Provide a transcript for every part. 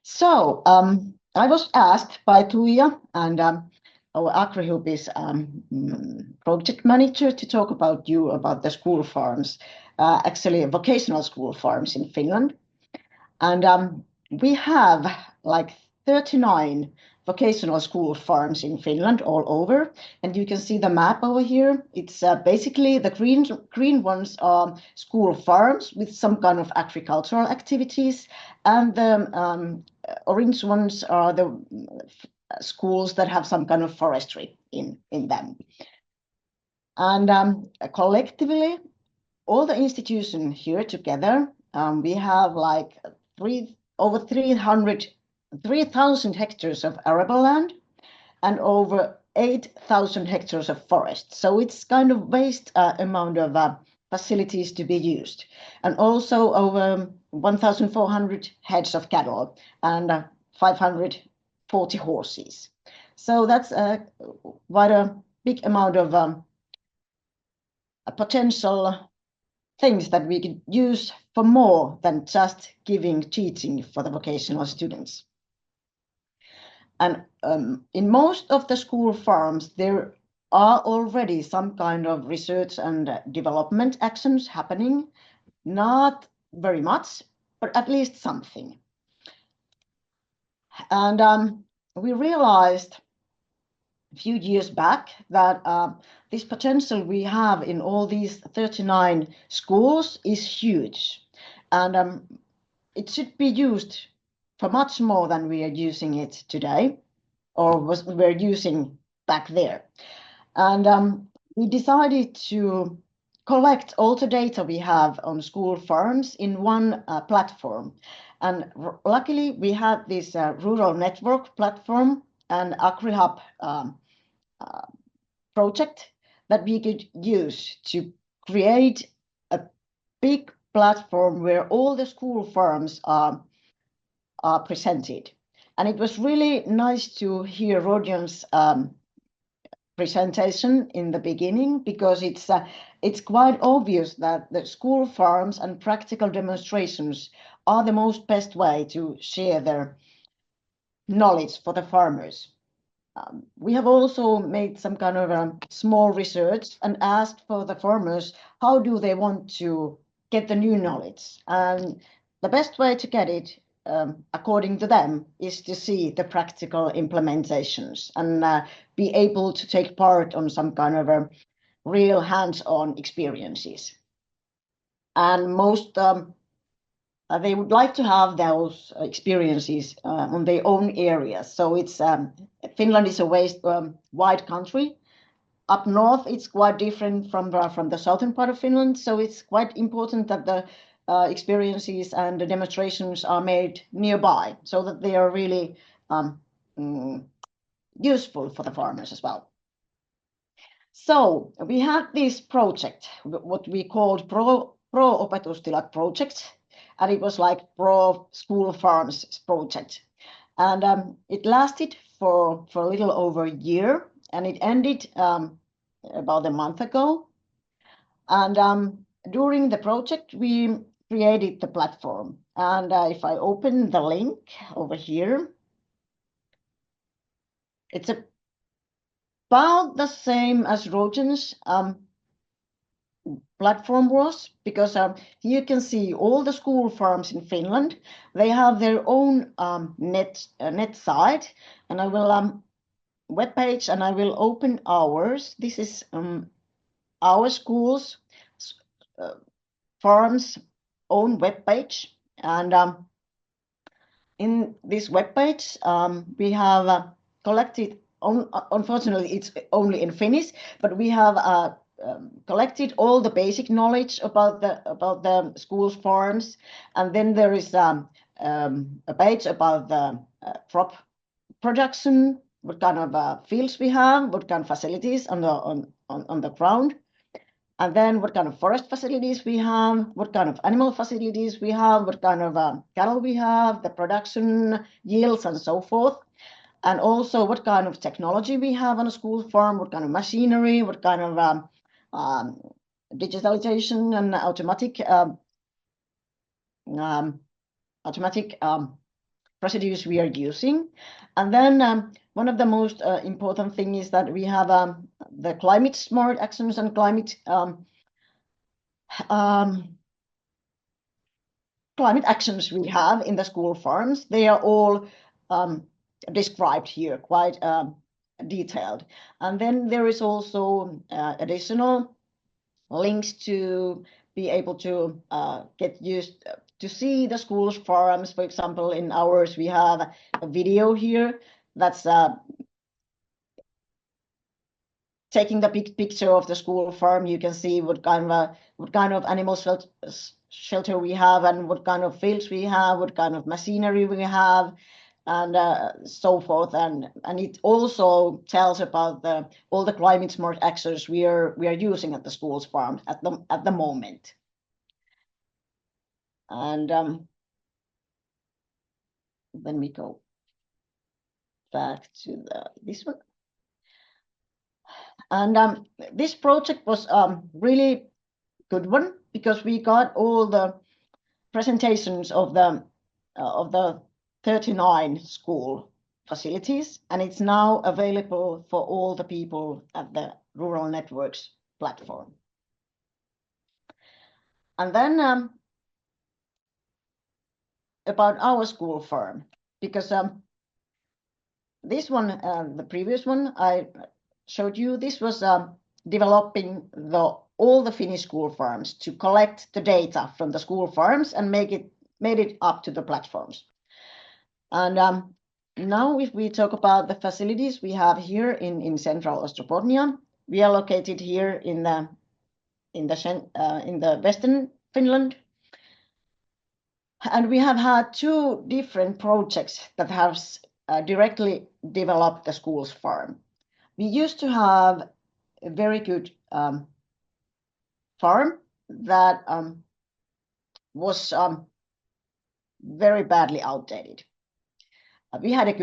So I was asked by Tuija and our AgriHub is project manager to talk about the school farms, actually vocational school farms in Finland. And we have like 39 vocational school farms in Finland all over. And you can see the map over here. It's basically the green ones are school farms with some kind of agricultural activities. And the orange ones are the schools that have some kind of forestry in them. And collectively, all the institutions here together, we have like over 3,000 hectares of arable land and over 8,000 hectares of forest. So it's kind of vast amount of facilities to be used. And also over 1,400 heads of cattle and 540 horses. So that's quite a big amount of potential things that we could use for more than just teaching for the vocational students. And in most of the school farms, there are already some kind of research and development actions happening. Not very much, but at least something. And we realized a few years back that this potential we have in all these 39 schools is huge. And it should be used for much more than we are using it today, or we're using back there. And we decided to collect all the data we have on school farms in one platform. And luckily, we had this rural network platform and AgriHub project that we could use to create a big platform where all the school farms are presented. And it was really nice to hear Rodion's presentation in the beginning, because it's quite obvious that the school farms and practical demonstrations are the most best way to share their knowledge for the farmers. We have also made some kind of small research and asked for the farmers how do they want to get the new knowledge. And the best way to get it, according to them, is to see the practical implementations and be able to take part on some kind of real hands-on experiences. And most they would like to have those experiences on their own areas. So it's Finland is a wide country. Up north, it's quite different from the southern part of Finland. So it's quite important that the experiences and the demonstrations are made nearby, so that they are really useful for the farmers as well. So we had this project, what we called Pro Opetustilat project, and it was like Pro School Farms project. And it lasted for a little over a year, and it ended about a month ago. And during the project, we created the platform. And if I open the link over here, it's about the same as Rogen's platform was, because you can see all the school farms in Finland. They have their own net site, and I will web page, and I will open ours. This is our school's farms own web page, and in this web page we have collected. Unfortunately, it's only in Finnish, but we have collected all the basic knowledge about the school's farms, and then there is a page about the crop production, what kind of fields we have, what kind of facilities on the ground, and then what kind of forest facilities we have, what kind of animal facilities we have, what kind of cattle we have, the production yields, and so forth. And also what kind of technology we have on a school farm, what kind of machinery, what kind of digitalization and automatic procedures we are using. And then one of the most important thing is that we have the climate smart actions and climate actions we have in the school farms. They are all described here, quite detailed. And then there is also additional links to be able to get used to see the school's farms. For example, in ours, we have a video here that's taking the big picture of the school farm. You can see what kind of animal shelter we have, and what kind of fields we have, what kind of machinery we have, and so forth. And it also tells about all the climate smart actions we are using at the school's farm at the moment. And then we go back to this one. And this project was really good one, because we got all the presentations of the 39 school facilities, and it's now available for all the people at the Rural Networks platform. And then about our school farm, because this one, the previous one I showed you, this was developing all the Finnish school farms to collect the data from the school farms and made it up to the platforms. And now if we talk about the facilities we have here in central Ostrobothnia, we are located here in the western Finland. And we have had two different projects that have directly developed the school's farm. We used to have a very good farm that was very badly outdated. We had a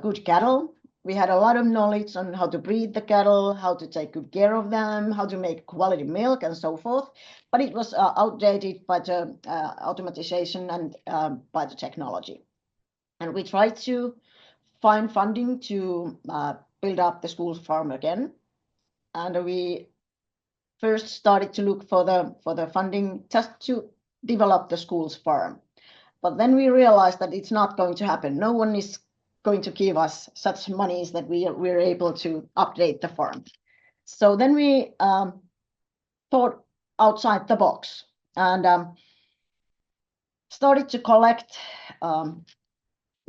good cattle. We had a lot of knowledge on how to breed the cattle, how to take good care of them, how to make quality milk, and so forth. But it was outdated by the automatization and by the technology. And we tried to find funding to build up the school's farm again. And we first started to look for the funding just to develop the school's farm. But then we realized that it's not going to happen. No one is going to give us such monies that we're able to update the farm. So then we thought outside the box and started to collect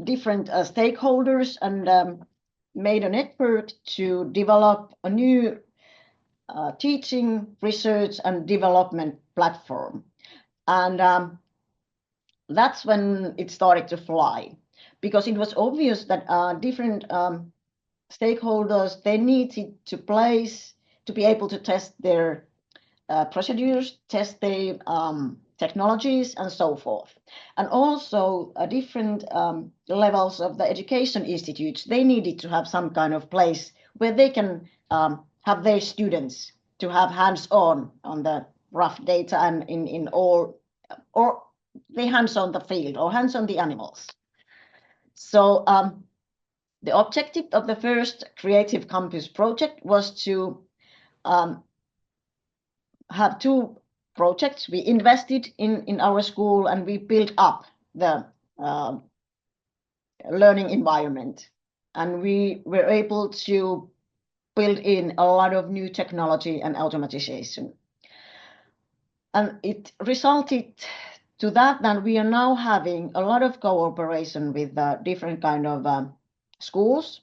different stakeholders and made a network to develop a new teaching, research, and development platform. And that's when it started to fly, because it was obvious that different stakeholders, they needed to be able to test their procedures, test the technologies, and so forth. And also different levels of the education institutes, they needed to have some kind of place where they can have their students to have hands-on on the rough data and in all, or the hands on the field or hands on the animals. So the objective of the first Creative Campus project was to have two projects. We invested in our school and we built up the learning environment. And we were able to build in a lot of new technology and automatization. And it resulted to that we are now having a lot of cooperation with different kind of schools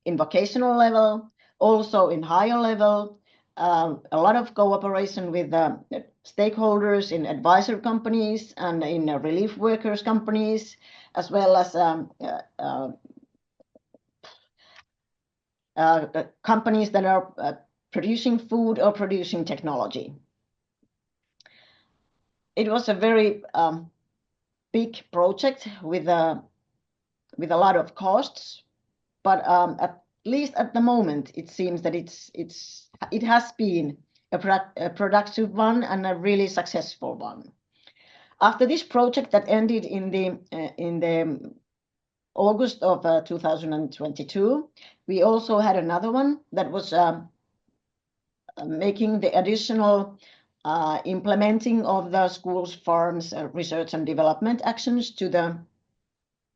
in vocational level, also in higher level, a lot of cooperation with stakeholders in advisor companies and in relief workers companies, as well as companies that are producing food or producing technology. It was a very big project with a lot of costs, but at least at the moment, it seems that it has been a productive one and a really successful one. After this project that ended in the August of 2022. We also had another one that was making the additional implementing of the schools, farms, research and development actions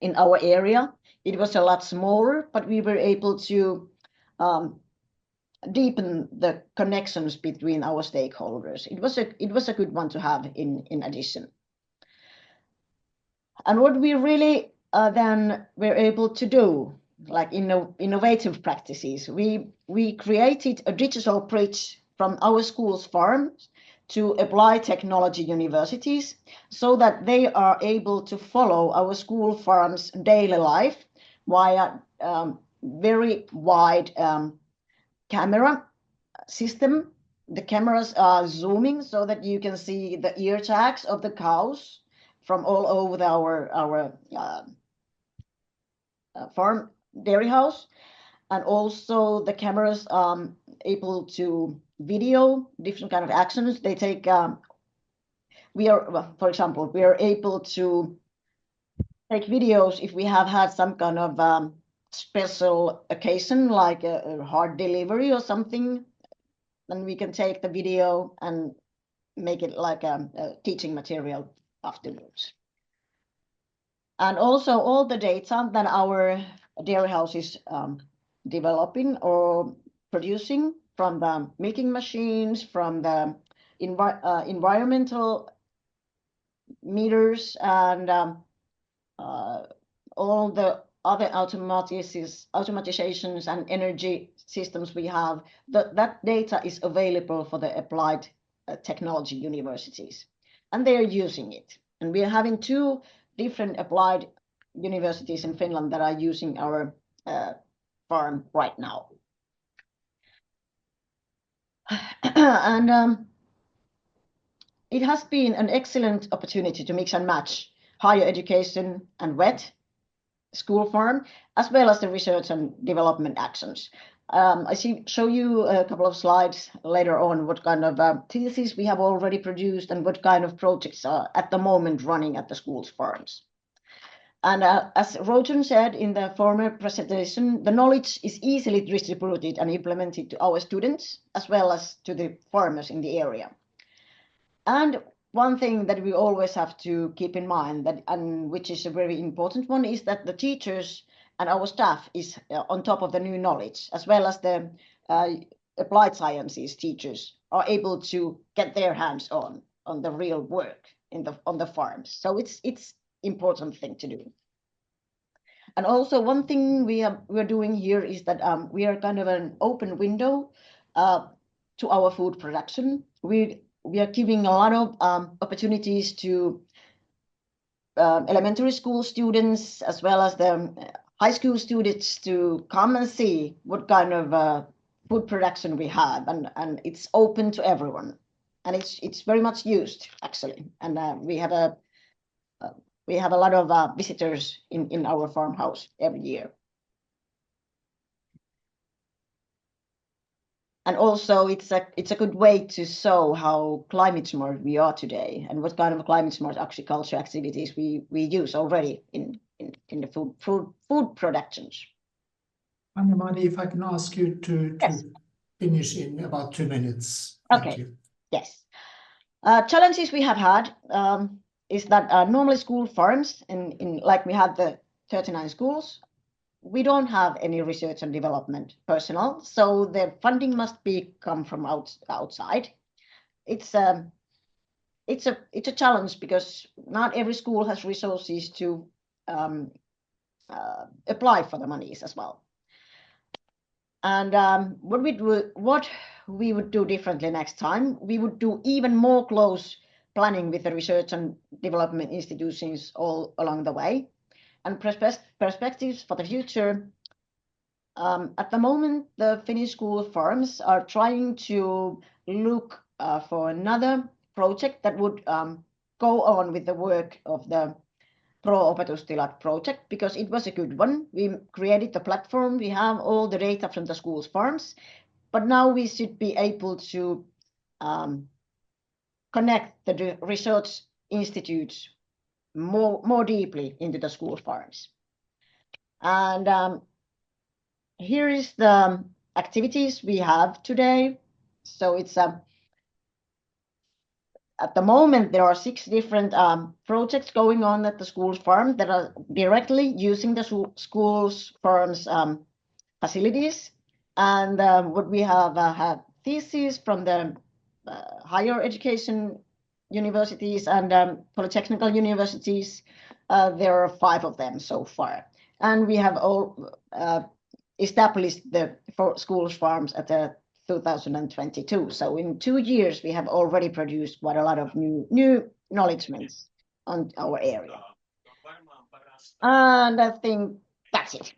in our area. It was a lot smaller, but we were able to deepen the connections between our stakeholders. It was a good one to have in addition. And what we really then were able to do, like innovative practices, we created a digital bridge from our schools farms to applied technology universities so that they are able to follow our school farms daily life via very wide camera system. The cameras are zooming so that you can see the ear tags of the cows from all over our farm dairy house, and also the cameras able to video different kind of actions they take. For example, we are able to take videos if we have had some kind of special occasion like a hard delivery or something. Then we can take the video and make it like a teaching material afterwards. And also all the data that our dairy house is developing or producing from the milking machines, from the environmental meters, and all the other automatizations and energy systems we have, that data is available for the applied technology universities, and they are using it. And we are having 2 different applied universities in Finland that are using our farm right now. And it has been an excellent opportunity to mix and match higher education and wet school farm, as well as the research and development actions. Show you a couple of slides later on what kind of theses we have already produced and what kind of projects are at the moment running at the schools farms. And as Rojan said in the former presentation, the knowledge is easily distributed and implemented to our students as well as to the farmers in the area. And one thing that we always have to keep in mind, and which is a very important one, is that the teachers and our staff is on top of the new knowledge, as well as the applied sciences teachers are able to get their hands on the real work on the farms. So it's important thing to do. And also one thing we're doing here is that we are kind of an open window to our food production. We are giving a lot of opportunities to elementary school students as well as the high school students to come and see what kind of food production we have, and it's open to everyone, and it's very much used actually, and we have a lot of visitors in our farmhouse every year. And also it's a good way to show how climate smart we are today and what kind of climate smart agriculture activities we use already in the food productions. Anna-Mari, if I can ask you to Yes. finish in about 2 minutes. Okay. Thank you. Yes. Challenges we have had is that normally school farms in like we have the 39 schools, we don't have any research and development personnel, so the funding must come from outside. It's a challenge because not every school has resources to apply for the monies as well. And what we would do differently next time, we would do even more close planning with the research and development institutions all along the way. And perspectives for the future. At the moment, the Finnish school farms are trying to look for another project that would go on with the work of the Pro-opetustilat project, because it was a good one. We created the platform, we have all the data from the schools farms, but now we should be able to connect the research institutes more deeply into the school farms. And here is the activities we have today. So it's at the moment, there are 6 different projects going on at the school's farm that are directly using the school's farm's facilities. And what we have had theses from the higher education universities and polytechnical universities. There are 5 of them so far. And we have all established the schools farms at the 2022. So in 2 years, we have already produced quite a lot of new acknowledgements on our area. And I think that's it.